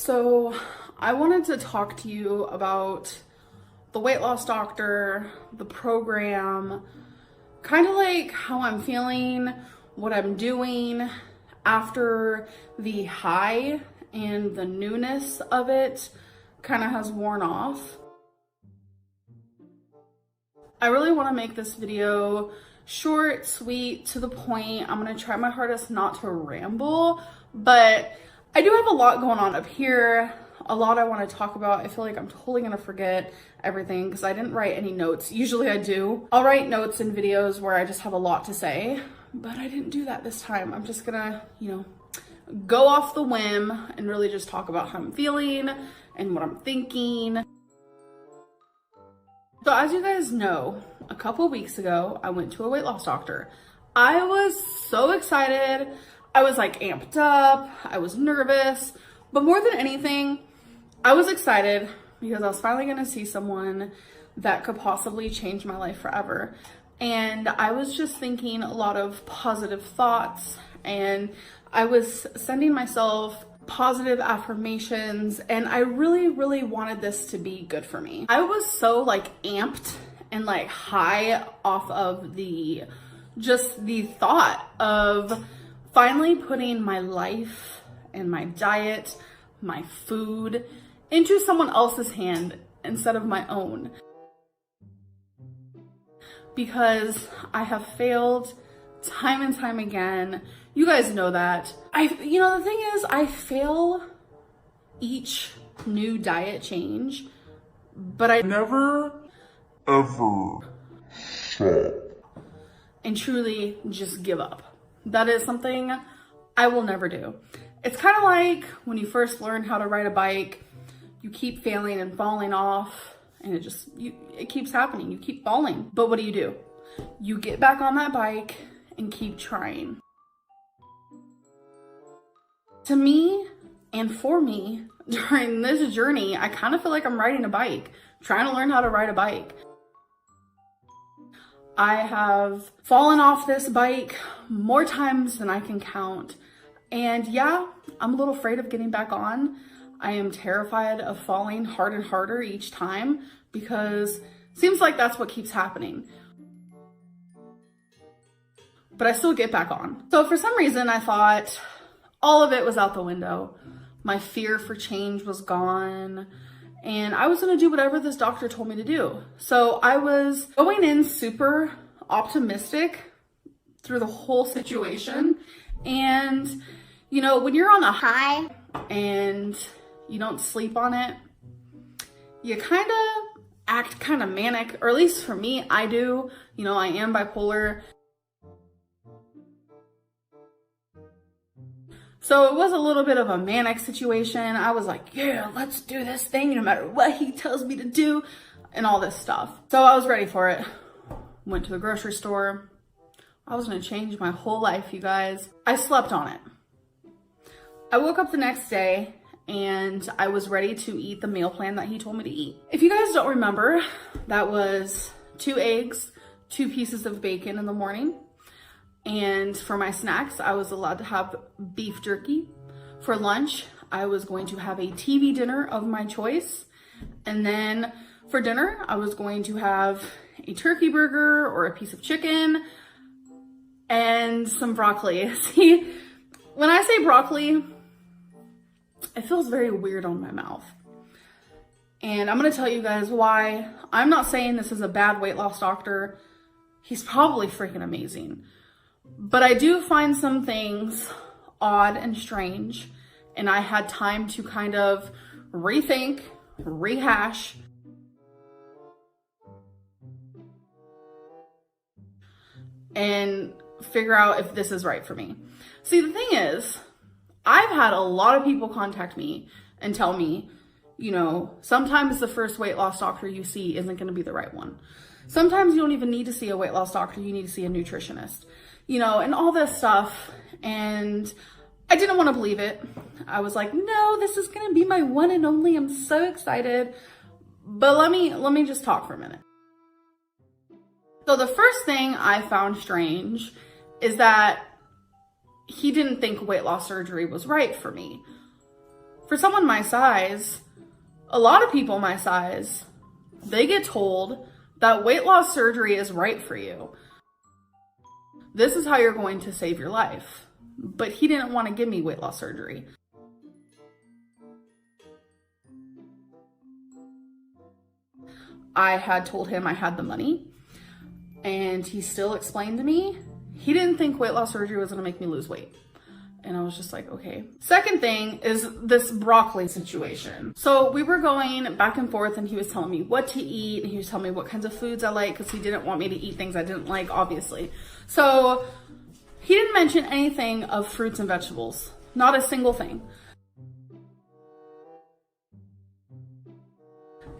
So I wanted to talk to you about the weight loss doctor, the program, kind of like how I'm feeling, what I'm doing after the high and the newness of it kind of has worn off. I really want to make this video short, sweet, to the point. I'm going to try my hardest not to ramble, but I do have a lot going on up here, a lot I want to talk about. I feel like I'm totally going to forget everything because I didn't write any notes. Usually I do. I'll write notes in videos where I just have a lot to say, but I didn't do that this time. I'm just gonna, go off the whim and really just talk about how I'm feeling and what I'm thinking. So as you guys know, a couple weeks ago, I went to a weight loss doctor. I was so excited. I was like amped up. I was nervous, but more than anything, I was excited because I was finally gonna see someone that could possibly change my life forever. And I was just thinking a lot of positive thoughts, and I was sending myself positive affirmations, and I really, really wanted this to be good for me. I was so like amped and like high off of the thought of finally putting my life and my diet, my food into someone else's hand instead of my own. Because I have failed time and time again. You guys know that. The thing is, I fail each new diet change, but I never, ever stop and truly just give up. That is something I will never do. It's kind of like when you first learn how to ride a bike, you keep failing and falling off, and it keeps happening. You keep falling. But what do? You get back on that bike and keep trying. To me and for me, during this journey, I kind of feel like I'm riding a bike, trying to learn how to ride a bike. I have fallen off this bike more times than I can count. And yeah, I'm a little afraid of getting back on. I am terrified of falling hard and harder each time because it seems like that's what keeps happening. But I still get back on. So for some reason, I thought all of it was out the window. My fear for change was gone, and I was gonna do whatever this doctor told me to do. So I was going in super optimistic through the whole situation. And, when you're on a high and you don't sleep on it, you kind of act kind of manic, or at least for me, I do. I am bipolar. So it was a little bit of a manic situation. I was like, yeah, let's do this thing no matter what he tells me to do and all this stuff. So I was ready for it. Went to the grocery store. I was gonna change my whole life, you guys. I slept on it. I woke up the next day and I was ready to eat the meal plan that he told me to eat. If you guys don't remember, that was 2 eggs, 2 pieces of bacon in the morning. And for my snacks, I was allowed to have beef jerky. For lunch, I was going to have a TV dinner of my choice. And then for dinner, I was going to have a turkey burger or a piece of chicken and some broccoli. See, when I say broccoli, it feels very weird on my mouth. And I'm gonna tell you guys why. I'm not saying this is a bad weight loss doctor. He's probably freaking amazing. But I do find some things odd and strange, and I had time to kind of rethink, rehash, and figure out if this is right for me. See, the thing is, I've had a lot of people contact me and tell me, sometimes the first weight loss doctor you see isn't going to be the right one. Sometimes you don't even need to see a weight loss doctor, you need to see a nutritionist. And all this stuff. And I didn't want to believe it. I was like, no, this is going to be my one and only. I'm so excited. But let me just talk for a minute. So the first thing I found strange is that he didn't think weight loss surgery was right for me. For someone my size, a lot of people my size, they get told that weight loss surgery is right for you. This is how you're going to save your life. But he didn't want to give me weight loss surgery. I had told him I had the money, and he still explained to me he didn't think weight loss surgery was gonna make me lose weight. And I was just like, okay. Second thing is this broccoli situation. So we were going back and forth, and he was telling me what to eat, and he was telling me what kinds of foods I like, because he didn't want me to eat things I didn't like, obviously. So he didn't mention anything of fruits and vegetables, not a single thing.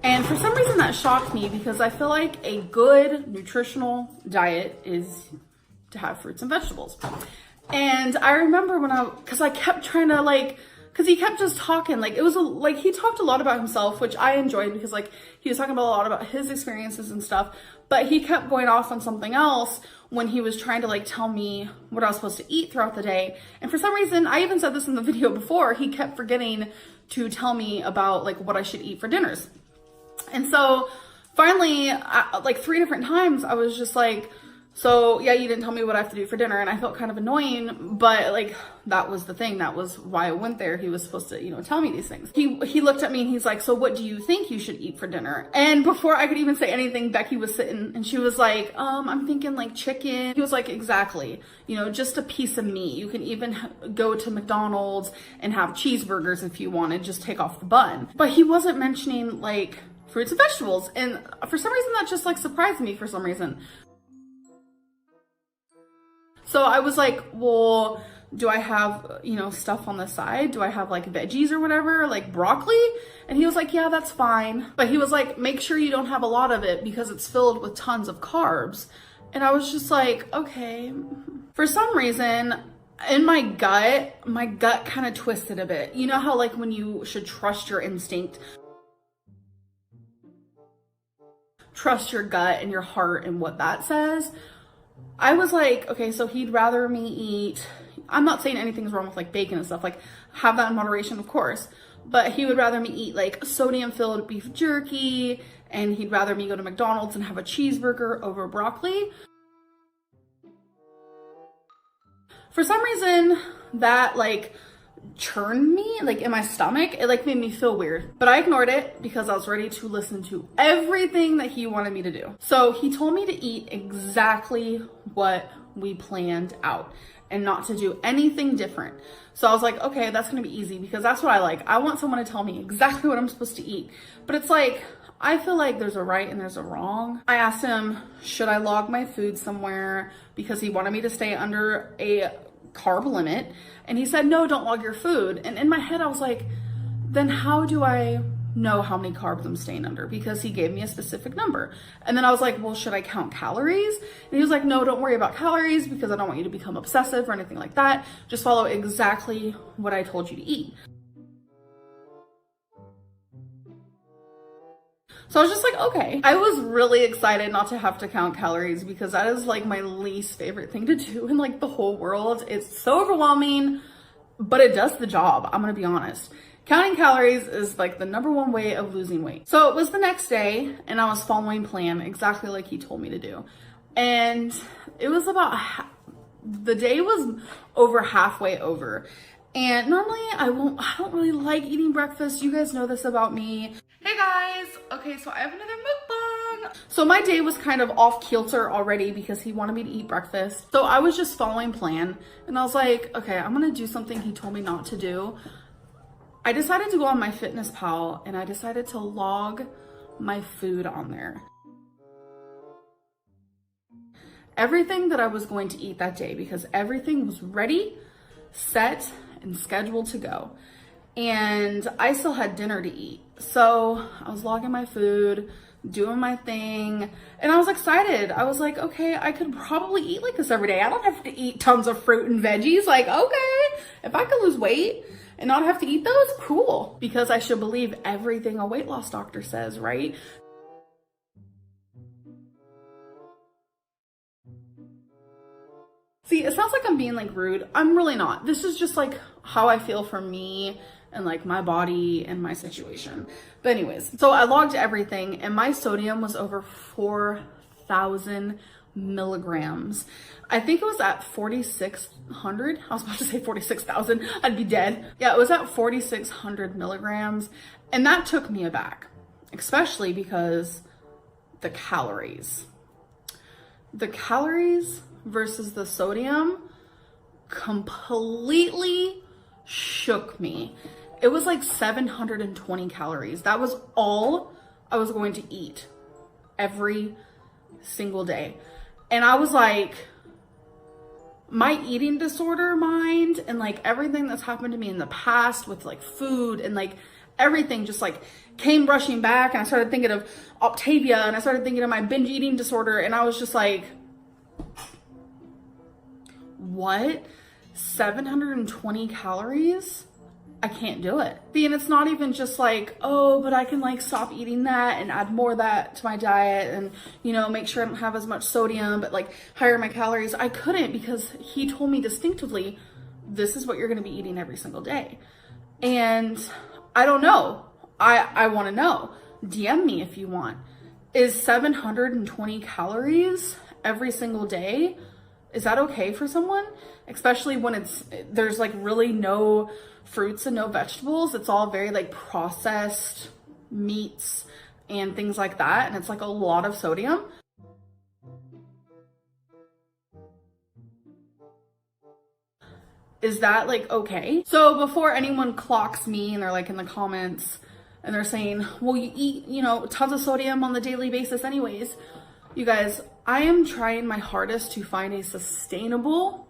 And for some reason that shocked me, because I feel like a good nutritional diet is to have fruits and vegetables. And I remember because I kept trying to because he kept just talking, it was he talked a lot about himself, which I enjoyed, because he was talking about a lot about his experiences and stuff, but he kept going off on something else when he was trying to tell me what I was supposed to eat throughout the day. And for some reason, I even said this in the video before, he kept forgetting to tell me about what I should eat for dinners. And so finally, 3 different times, I was just like, so yeah, you didn't tell me what I have to do for dinner. And I felt kind of annoying, but that was the thing. That was why I went there. He was supposed to, tell me these things. He looked at me and he's like, so what do you think you should eat for dinner? And before I could even say anything, Becky was sitting and she was like, I'm thinking chicken. He was like, exactly, just a piece of meat. You can even go to McDonald's and have cheeseburgers if you wanted, just take off the bun. But he wasn't mentioning fruits and vegetables. And for some reason that just surprised me for some reason. So I was like, well, do I have, stuff on the side? Do I have veggies or whatever, broccoli? And he was like, yeah, that's fine. But he was like, make sure you don't have a lot of it because it's filled with tons of carbs. And I was just like, okay. For some reason, in my gut kind of twisted a bit. You know how when you should trust your instinct, trust your gut and your heart and what that says. I was like, okay, so he'd rather me eat, I'm not saying anything's wrong with bacon and stuff, have that in moderation, of course, but he would rather me eat sodium filled beef jerky, and he'd rather me go to McDonald's and have a cheeseburger over broccoli. For some reason that churned me in my stomach. It made me feel weird, but I ignored it because I was ready to listen to everything that he wanted me to do. So he told me to eat exactly what we planned out and not to do anything different. So I was like, okay, that's gonna be easy because that's what I like. I want someone to tell me exactly what I'm supposed to eat. But it's I feel like there's a right and there's a wrong. I asked him, should I log my food somewhere, because he wanted me to stay under a carb limit, and he said, no, don't log your food. And in my head I was like, then how do I know how many carbs I'm staying under? Because he gave me a specific number. And then I was like, well, should I count calories? And he was like, no, don't worry about calories because I don't want you to become obsessive or anything like that. Just follow exactly what I told you to eat. So I was just like, okay. I was really excited not to have to count calories because that is my least favorite thing to do in the whole world. It's so overwhelming, but it does the job. I'm gonna be honest. Counting calories is the #1 way of losing weight. So it was the next day and I was following plan exactly like he told me to do. And it was the day was over halfway over. And normally I don't really like eating breakfast. You guys know this about me. Hey guys, okay, so I have another mukbang. So my day was kind of off kilter already because he wanted me to eat breakfast. So I was just following plan and I was like, okay, I'm gonna do something he told me not to do. I decided to go on MyFitnessPal and I decided to log my food on there. Everything that I was going to eat that day, because everything was ready, set, and scheduled to go. And I still had dinner to eat. So I was logging my food, doing my thing, and I was excited. I was like, okay, I could probably eat like this every day. I don't have to eat tons of fruit and veggies. Okay, if I could lose weight and not have to eat those, cool. Because I should believe everything a weight loss doctor says, right? See, it sounds like I'm being rude. I'm really not. This is just how I feel for me and like my body and my situation. But anyways, so I logged everything and my sodium was over 4,000 milligrams. I think it was at 4,600. I was about to say 46,000. I'd be dead. Yeah, it was at 4,600 milligrams. And that took me aback, especially because the calories. The calories versus the sodium completely shook me. It was like 720 calories. That was all I was going to eat every single day. And I was like, my eating disorder mind and like everything that's happened to me in the past with like food and like everything just like came rushing back. And I started thinking of Octavia and I started thinking of my binge eating disorder. And I was just like, what? 720 calories? I can't do it. And it's not even just like, oh, but I can like stop eating that and add more of that to my diet and, you know, make sure I don't have as much sodium, but like higher my calories. I couldn't because he told me distinctively, this is what you're going to be eating every single day. And I don't know. I want to know. DM me if you want. Is 720 calories every single day? Is that okay for someone? Especially when there's like really no fruits and no vegetables. It's all very like processed meats and things like that. And it's like a lot of sodium. Is that like okay? So before anyone clocks me and they're like in the comments and they're saying, well, you eat, you know, tons of sodium on the daily basis anyways. You guys, I am trying my hardest to find a sustainable,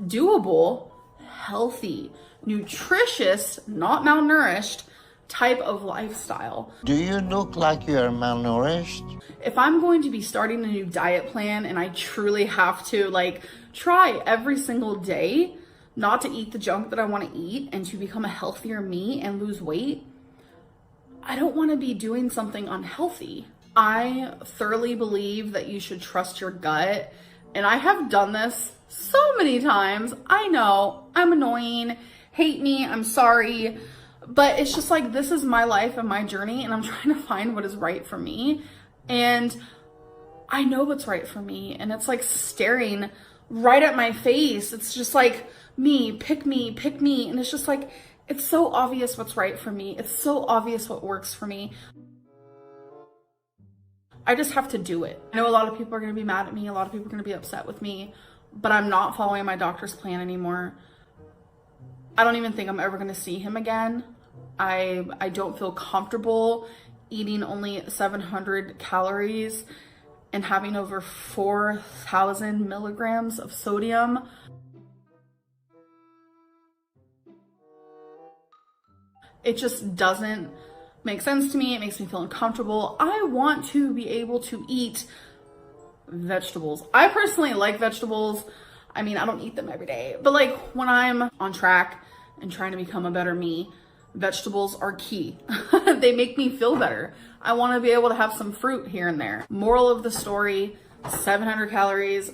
doable, healthy, nutritious, not malnourished type of lifestyle. Do you look like you're malnourished? If I'm going to be starting a new diet plan and I truly have to like try every single day not to eat the junk that I want to eat and to become a healthier me and lose weight, I don't want to be doing something unhealthy. I thoroughly believe that you should trust your gut. And I have done this so many times. I know I'm annoying, hate me, I'm sorry. But it's just like, this is my life and my journey, and I'm trying to find what is right for me. And I know what's right for me. And it's like staring right at my face. It's just like, me, pick me, pick me. And it's just like, it's so obvious what's right for me. It's so obvious what works for me. I just have to do it. I know a lot of people are going to be mad at me. A lot of people are going to be upset with me, but I'm not following my doctor's plan anymore. I don't even think I'm ever going to see him again. I don't feel comfortable eating only 700 calories and having over 4,000 milligrams of sodium. It just doesn't make sense to me. It makes me feel uncomfortable. I want to be able to eat vegetables. I personally like vegetables. I mean, I don't eat them every day, but like when I'm on track and trying to become a better me, vegetables are key. They make me feel better. I want to be able to have some fruit here and there. Moral of the story, 700 calories,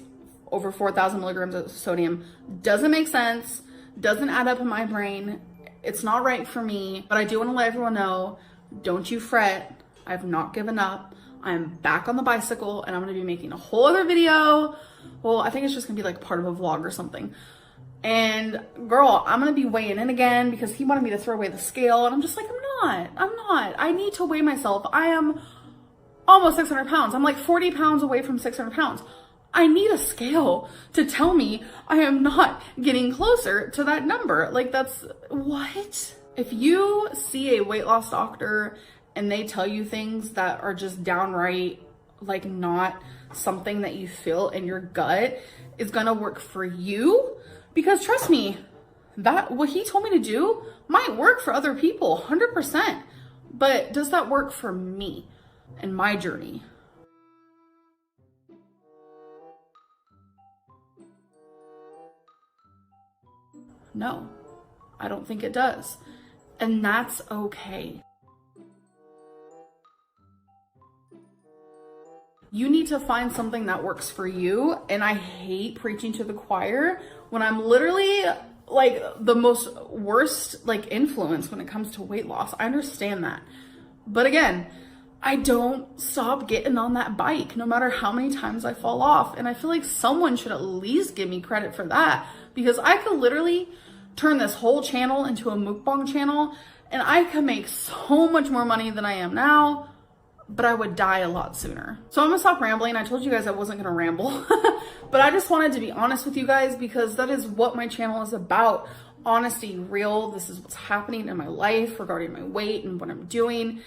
over 4,000 milligrams of sodium doesn't make sense, doesn't add up in my brain. It's not right for me, but I do want to let everyone know, don't you fret. I've not given up. I'm back on the bicycle and I'm going to be making a whole other video. Well, I think it's just going to be like part of a vlog or something. And girl, I'm going to be weighing in again because he wanted me to throw away the scale. And I'm just like, I'm not. I need to weigh myself. I am almost 600 pounds. I'm like 40 pounds away from 600 pounds. I need a scale to tell me I am not getting closer to that number. Like that's what? If you see a weight loss doctor and they tell you things that are just downright like not something that you feel in your gut is gonna work for you, because trust me, that what he told me to do might work for other people 100%, but does that work for me and my journey? No, I don't think it does. And that's okay. You need to find something that works for you. And I hate preaching to the choir when I'm literally like the most worst like influence when it comes to weight loss. I understand that. But again, I don't stop getting on that bike no matter how many times I fall off. And I feel like someone should at least give me credit for that, because I could literally turn this whole channel into a mukbang channel and I could make so much more money than I am now, but I would die a lot sooner. So I'm gonna stop rambling. I told you guys I wasn't gonna ramble, but I just wanted to be honest with you guys because that is what my channel is about. Honesty, real. This is what's happening in my life regarding my weight and what I'm doing.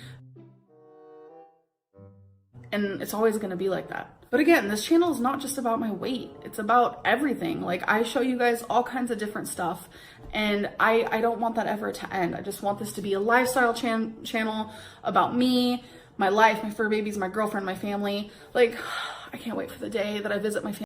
And it's always gonna be like that. But again, this channel is not just about my weight. It's about everything. Like, I show you guys all kinds of different stuff, and I don't want that ever to end. I just want this to be a lifestyle channel about me, my life, my fur babies, my girlfriend, my family. Like, I can't wait for the day that I visit my family.